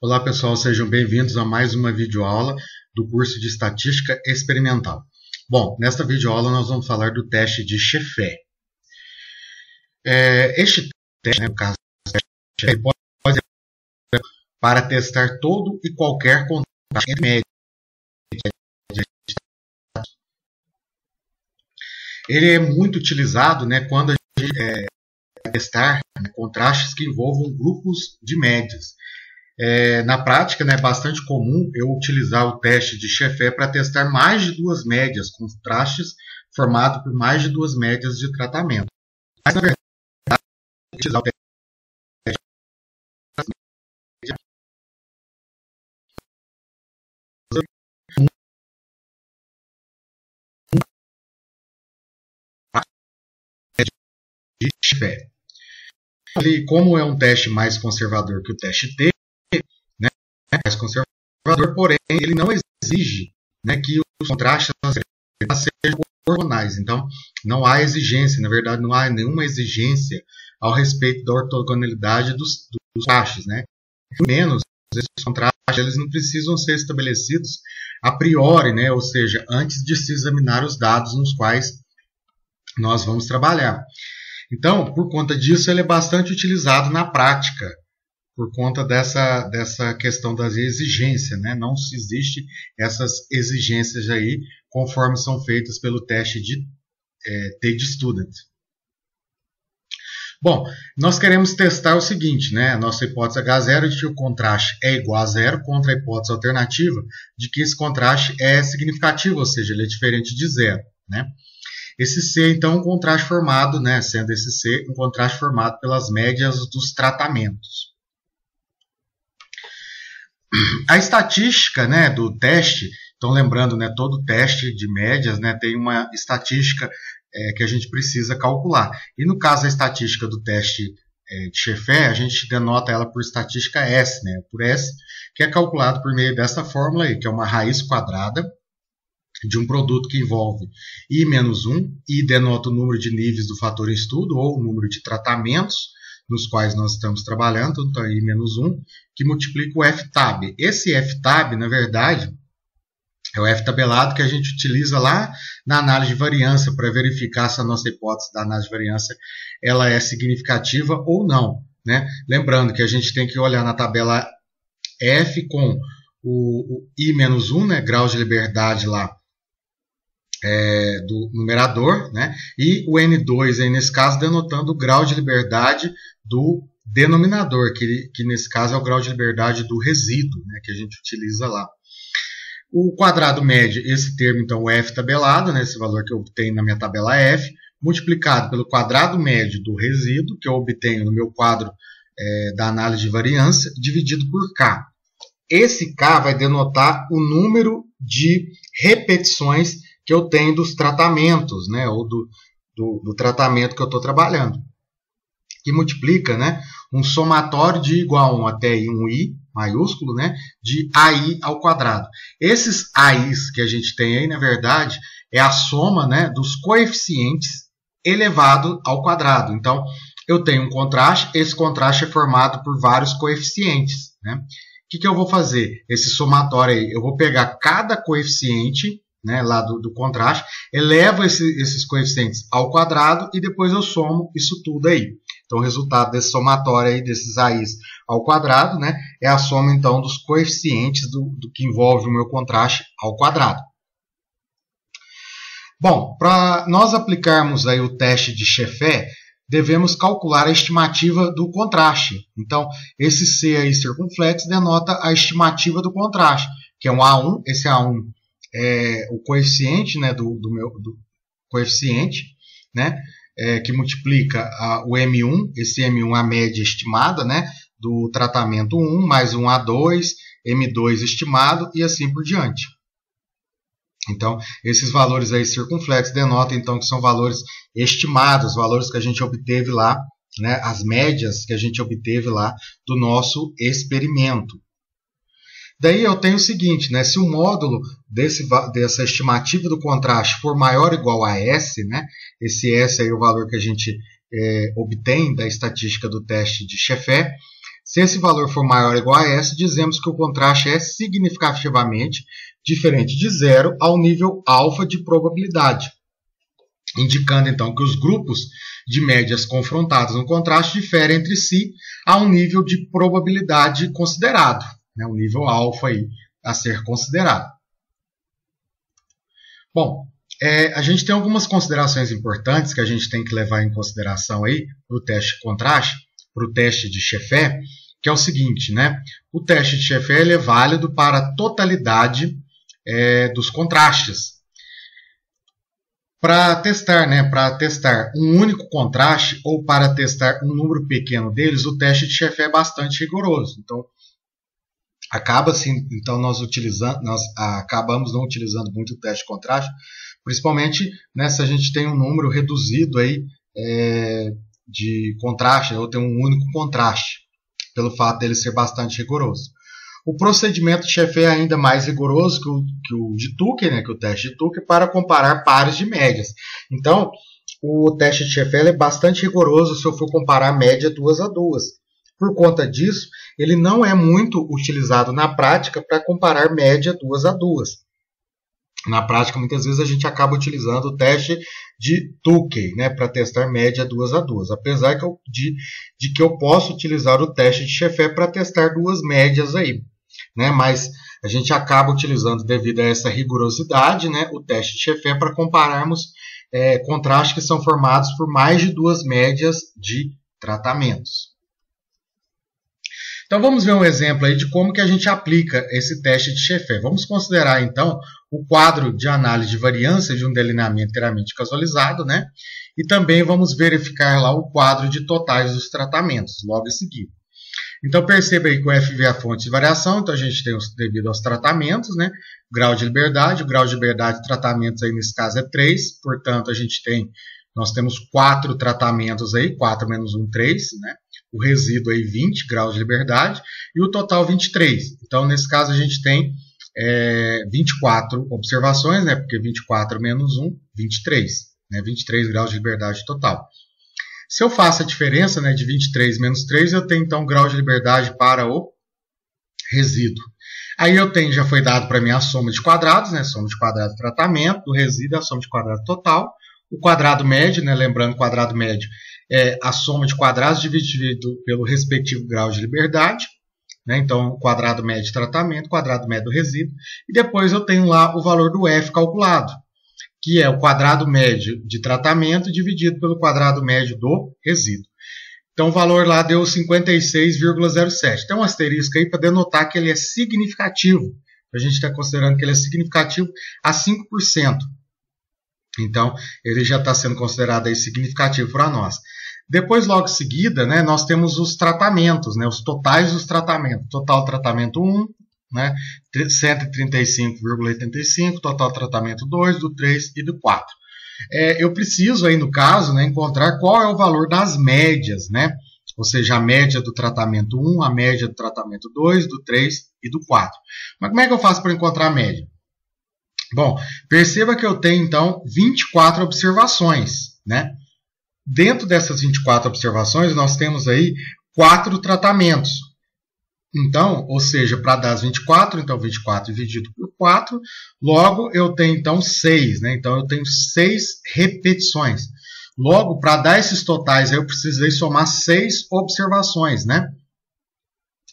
Olá pessoal, sejam bem-vindos a mais uma videoaula do curso de Estatística Experimental. Bom, nesta videoaula nós vamos falar do teste de Sheffer. Este teste, no caso, ele pode ser para testar todo e qualquer contraste entre médias. Ele é muito utilizado, quando a gente vai testar contrastes que envolvam grupos de médias. Na prática, é bastante comum eu utilizar o teste de Sheffer para testar mais de duas médias, contrastes formados por mais de duas médias de tratamento. Mas, na verdade, utilizar o teste de Sheffer. Ele, como é um teste mais conservador que o teste T, mais conservador, porém, ele não exige que os contrastes sejam ortogonais. Então, não há exigência, na verdade, não há nenhuma exigência ao respeito da ortogonalidade dos contrastes. Menos, esses contrastes eles não precisam ser estabelecidos a priori, ou seja, antes de se examinar os dados nos quais nós vamos trabalhar. Então, por conta disso, ele é bastante utilizado na prática, por conta dessa questão das exigências, não se existe essas exigências aí conforme são feitas pelo teste de T-Student. Bom, nós queremos testar o seguinte, a nossa hipótese H0 de que o contraste é igual a zero contra a hipótese alternativa de que esse contraste é significativo, ou seja, ele é diferente de zero. Esse C, então, é um contraste formado, sendo esse C um contraste formado pelas médias dos tratamentos. A estatística do teste, então lembrando, todo teste de médias tem uma estatística que a gente precisa calcular. E no caso da estatística do teste de Sheffer, a gente denota ela por estatística S, por S, que é calculado por meio dessa fórmula aí, que é uma raiz quadrada de um produto que envolve I menos 1, I denota o número de níveis do fator em estudo, ou o número de tratamentos nos quais nós estamos trabalhando, então I menos 1, que multiplica o F-tab. Esse F-tab, na verdade, é o F-tabelado que a gente utiliza lá na análise de variância para verificar se a nossa hipótese da análise de variância ela é significativa ou não. Lembrando que a gente tem que olhar na tabela F com o I menos 1, graus de liberdade lá do numerador, e o N2, aí, nesse caso, denotando o grau de liberdade do denominador, que nesse caso é o grau de liberdade do resíduo, que a gente utiliza lá. O quadrado médio, esse termo, então, o F tabelado, esse valor que eu obtenho na minha tabela F, multiplicado pelo quadrado médio do resíduo, que eu obtenho no meu quadro da análise de variância, dividido por K. Esse K vai denotar o número de repetições que eu tenho dos tratamentos, ou do tratamento que eu estou trabalhando, que multiplica um somatório de igual a 1 até um I maiúsculo, de AI ao quadrado. Esses AIs que a gente tem aí, na verdade, é a soma dos coeficientes elevado ao quadrado. Então, eu tenho um contraste, esse contraste é formado por vários coeficientes. O que eu vou fazer? Esse somatório aí, eu vou pegar cada coeficiente lá do contraste, elevo esses coeficientes ao quadrado e depois eu somo isso tudo aí. Então, o resultado desse somatório aí, desses AIs ao quadrado, é a soma, então, dos coeficientes do que envolve o meu contraste ao quadrado. Bom, para nós aplicarmos aí o teste de Sheffer, devemos calcular a estimativa do contraste. Então, esse C aí circunflexo denota a estimativa do contraste, que é um A1, esse A1 é o coeficiente do coeficiente, que multiplica o M1, esse M1 a média estimada do tratamento 1, mais um A2, M2 estimado e assim por diante. Então, esses valores aí circunflexos denotam então que são valores estimados, valores que a gente obteve lá, as médias que a gente obteve lá do nosso experimento. Daí eu tenho o seguinte, se o módulo dessa estimativa do contraste for maior ou igual a S, esse S aí é o valor que a gente obtém da estatística do teste de Sheffer, Se esse valor for maior ou igual a S, dizemos que o contraste é significativamente diferente de zero ao nível alfa de probabilidade, indicando então que os grupos de médias confrontados no contraste diferem entre si a um nível de probabilidade considerado, né, um nível alfa aí a ser considerado. Bom, a gente tem algumas considerações importantes que a gente tem que levar em consideração aí para o teste de contraste, para o teste de Sheffer, que é o seguinte, né? O teste de Sheffer ele é válido para a totalidade dos contrastes. Para testar, né, um único contraste ou para testar um número pequeno deles, o teste de Sheffer é bastante rigoroso. Então, nós acabamos não utilizando muito o teste de contraste, principalmente, né, se a gente tem um número reduzido aí, de contraste, ou tem um único contraste, pelo fato dele ser bastante rigoroso. O procedimento de Sheffer é ainda mais rigoroso que o de Tucker, né, que o teste de Tucker, para comparar pares de médias. Então, o teste de Sheffer é bastante rigoroso se eu for comparar média 2 a 2. Por conta disso, ele não é muito utilizado na prática para comparar média 2 a 2. Na prática, muitas vezes a gente acaba utilizando o teste de Tukey, né, para testar média 2 a 2. Apesar de que eu posso utilizar o teste de Sheffer para testar duas médias aí, né, mas a gente acaba utilizando, devido a essa rigorosidade, né, o teste de Sheffer para compararmos contrastes que são formados por mais de duas médias de tratamentos. Então vamos ver um exemplo aí de como que a gente aplica esse teste de Sheffer. Vamos considerar então o quadro de análise de variância de um delineamento inteiramente casualizado, né? E também vamos verificar lá o quadro de totais dos tratamentos, logo em seguida. Então perceba aí que o FV é a fonte de variação, então a gente tem devido aos tratamentos, né? O grau de liberdade de tratamentos aí nesse caso é 3, portanto nós temos 4 tratamentos aí, 4 menos 1, 3, né? O resíduo aí 20 graus de liberdade e o total 23. Então, nesse caso, a gente tem 24 observações, né? Porque 24 menos 1, 23. Né? 23 graus de liberdade total. Se eu faço a diferença, né, de 23 menos 3, eu tenho então grau de liberdade para o resíduo. Aí já foi dado para mim a soma de quadrados, né? Soma de quadrado do tratamento, do resíduo, a soma de quadrado total. O quadrado médio, né? Lembrando que o quadrado médio é a soma de quadrados dividido pelo respectivo grau de liberdade, né? Então, quadrado médio de tratamento, quadrado médio do resíduo, e depois eu tenho lá o valor do F calculado, que é o quadrado médio de tratamento dividido pelo quadrado médio do resíduo. Então, o valor lá deu 56,07. Tem um asterisco aí para denotar que ele é significativo. A gente está considerando que ele é significativo a 5%. Então, ele já está sendo considerado aí significativo para nós. Depois, logo em seguida, né, nós temos os tratamentos, né, os totais dos tratamentos. Total tratamento 1, né, 135,85, total tratamento 2, do 3 e do 4. Eu preciso aí, no caso, né, encontrar qual é o valor das médias, né? Ou seja, a média do tratamento 1, a média do tratamento 2, do 3 e do 4. Mas como é que eu faço para encontrar a média? Bom, perceba que eu tenho, então, 24 observações, né? Dentro dessas 24 observações, nós temos aí 4 tratamentos. Então, ou seja, para dar as 24, então 24 dividido por 4, logo eu tenho, então, 6, né? Então, eu tenho 6 repetições. Logo, para dar esses totais, eu precisei somar 6 observações, né?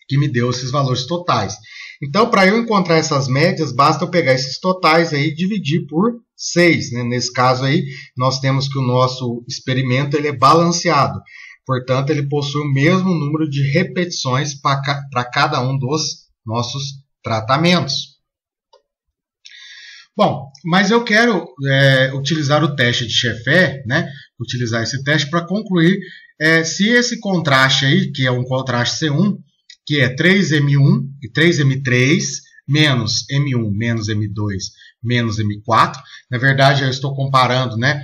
Que me deu esses valores totais. Então, para eu encontrar essas médias, basta eu pegar esses totais aí e dividir por 6. Né? Nesse caso aí, nós temos que o nosso experimento ele é balanceado. Portanto, ele possui o mesmo número de repetições para cada um dos nossos tratamentos. Bom, mas eu quero utilizar o teste de Sheffer, né? Utilizar esse teste para concluir se esse contraste aí, que é um contraste C1, que é 3M1 e 3M3 menos M1 menos M2 menos M4. Na verdade, eu estou comparando, né,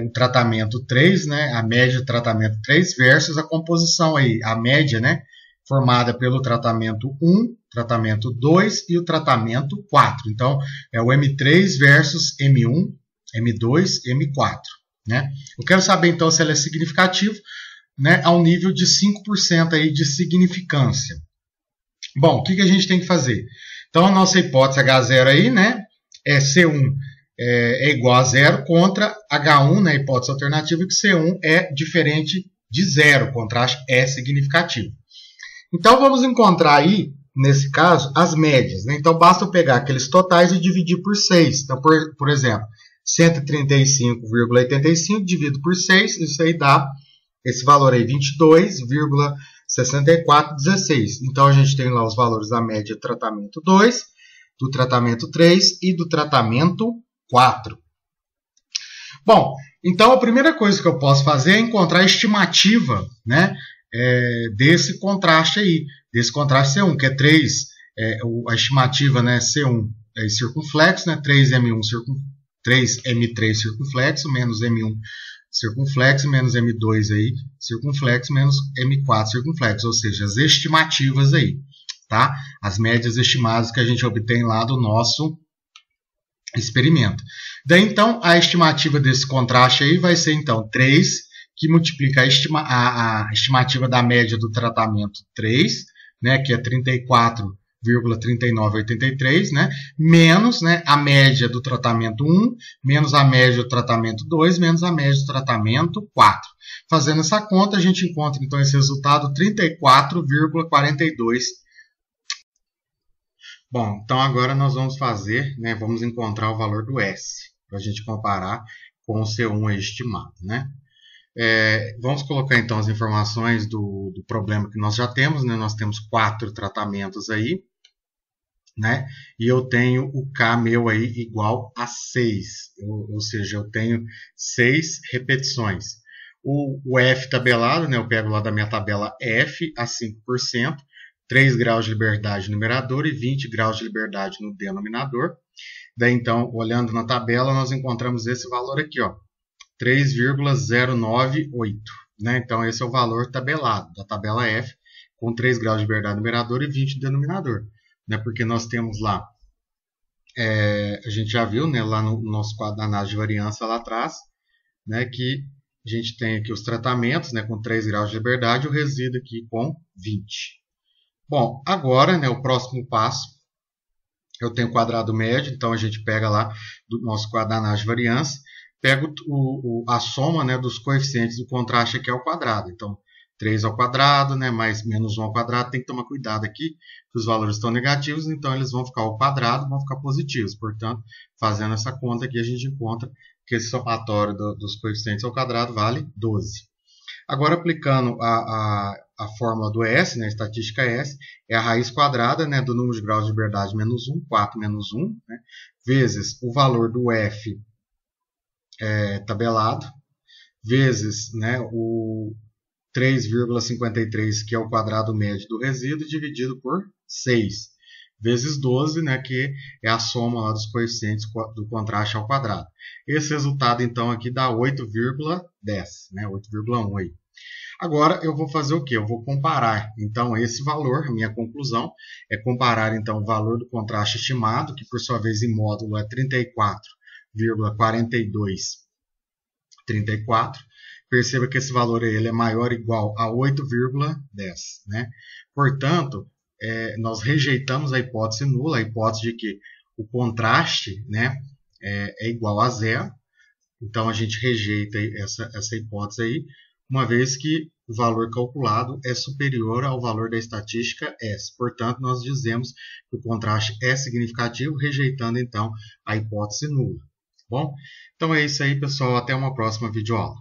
o tratamento 3, né, a média do tratamento 3 versus a composição aí, a média, né, formada pelo tratamento 1, tratamento 2 e o tratamento 4. Então, é o M3 versus M1, M2, M4. Né? Eu quero saber, então, se ele é significativo. né, ao nível de 5% aí de significância. Bom, o que a gente tem que fazer? Então, a nossa hipótese H0 aí, né, é C1 é igual a 0 contra H1, né, hipótese alternativa, que C1 é diferente de 0, o contraste é significativo. Então, vamos encontrar aí, nesse caso, as médias, né? Então, basta eu pegar aqueles totais e dividir por 6. Então, por exemplo, 135,85 dividido por 6, isso aí dá esse valor aí, 22,6416. Então, a gente tem lá os valores da média do tratamento 2, do tratamento 3 e do tratamento 4. Bom, então a primeira coisa que eu posso fazer é encontrar a estimativa, né, desse contraste aí, desse contraste C1, que é 3, a estimativa, né, C1 é circunflexo, né, 3M1 3M3 circunflexo, menos M1 circunflexo, menos M2 aí, circunflexo, menos M4 circunflexo, ou seja, as estimativas aí, tá? As médias estimadas que a gente obtém lá do nosso experimento. Daí, então, a estimativa desse contraste aí vai ser, então, 3, que multiplica a estimativa da média do tratamento 3, né, que é 34,3983, né, menos, né, a média do tratamento 1, menos a média do tratamento 2, menos a média do tratamento 4. Fazendo essa conta, a gente encontra, então, esse resultado 34,42. Bom, então agora nós vamos fazer, né, vamos encontrar o valor do S, para a gente comparar com o C1 estimado, né? Vamos colocar então as informações do problema que nós já temos, né? Nós temos 4 tratamentos aí, né? E eu tenho o K meu aí igual a 6, ou seja, eu tenho 6 repetições. O F tabelado, né? Eu pego lá da minha tabela F a 5%, 3 graus de liberdade no numerador e 20 graus de liberdade no denominador. Daí, então, olhando na tabela, nós encontramos esse valor aqui, ó, 3,098. Né? Então, esse é o valor tabelado da tabela F, com 3 graus de liberdade no numerador e 20 no denominador. Né? Porque nós temos lá, a gente já viu, né, lá no nosso quadro da análise de variância lá atrás, né, que a gente tem aqui os tratamentos, né, com 3 graus de liberdade e o resíduo aqui com 20. Bom, agora, né, o próximo passo, eu tenho o quadrado médio, então a gente pega lá do nosso quadro da análise de variância, pega a soma, né, dos coeficientes do contraste aqui ao quadrado. Então, 3 ao quadrado, né, mais menos 1 ao quadrado, tem que tomar cuidado aqui, que os valores estão negativos, então eles vão ficar ao quadrado, vão ficar positivos. Portanto, fazendo essa conta aqui, a gente encontra que esse somatório dos coeficientes ao quadrado vale 12. Agora, aplicando a fórmula do S, né, a estatística S, é a raiz quadrada, né, do número de graus de liberdade menos 1, 4 menos 1, né, vezes o valor do F tabelado, vezes, né, o 3,53, que é o quadrado médio do resíduo, dividido por 6, vezes 12, né, que é a soma lá dos coeficientes do contraste ao quadrado. Esse resultado, então, aqui dá 8,10, né, 8,1 aí. Agora, eu vou fazer o quê? Eu vou comparar, então, esse valor, a minha conclusão, é comparar, então, o valor do contraste estimado, que, por sua vez, em módulo é 34,4234. Perceba que esse valor ele é maior ou igual a 8,10. Né? Portanto, nós rejeitamos a hipótese nula, a hipótese de que o contraste, né, é igual a zero. Então, a gente rejeita essa hipótese aí, uma vez que o valor calculado é superior ao valor da estatística S. Portanto, nós dizemos que o contraste é significativo, rejeitando, então, a hipótese nula. Bom, então é isso aí, pessoal. Até uma próxima videoaula.